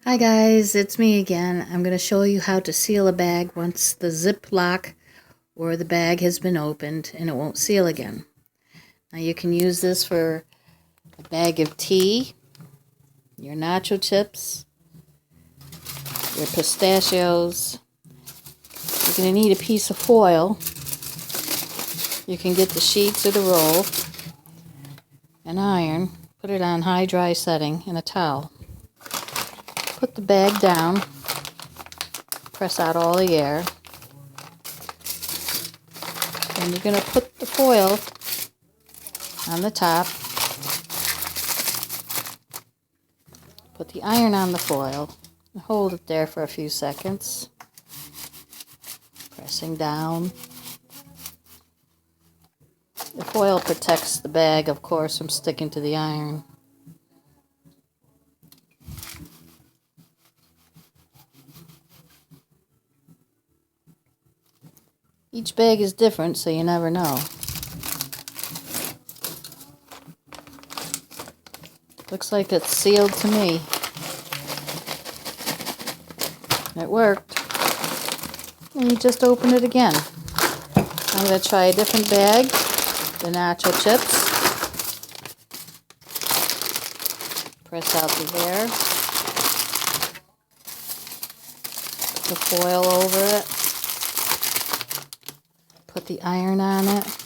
Hi guys, it's me again. I'm going to show you how to seal a bag once the zip lock or the bag has been opened and it won't seal again. Now you can use this for a bag of tea, your nacho chips, your pistachios. You're going to need a piece of foil. You can get the sheets or the roll, an iron, put it on high dry setting, and a towel. Put the bag down, press out all the air. And you're going to put the foil on the top. Put the iron on the foil and hold it there for a few seconds. Pressing down. The foil protects the bag, of course, from sticking to the iron. Each bag is different, so you never know. Looks like it's sealed to me. It worked. And you just open it again. I'm going to try a different bag, the nacho chips. Press out the air. Put the foil over it. Put the iron on it.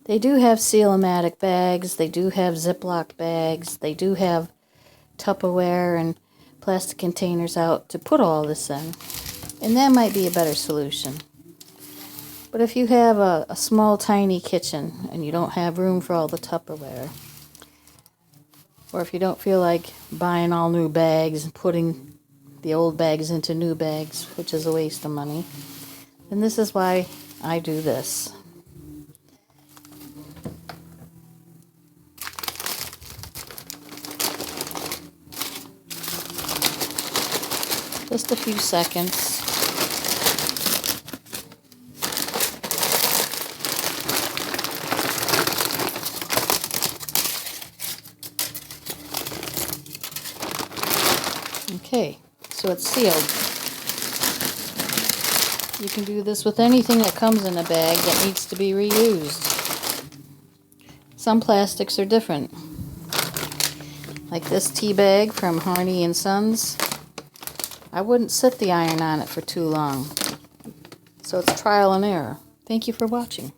They do have Seal-O-Matic bags, they do have Ziploc bags, they do have Tupperware and plastic containers out to put all this in. And that might be a better solution. But if you have a small tiny kitchen and you don't have room for all the Tupperware, or if you don't feel like buying all new bags and putting the old bags into new bags, which is a waste of money, then this is why I do this. Just a few seconds. Okay, so it's sealed. You can do this with anything that comes in a bag that needs to be reused. Some plastics are different. Like this tea bag from Harney & Sons. I wouldn't set the iron on it for too long. So it's trial and error. Thank you for watching.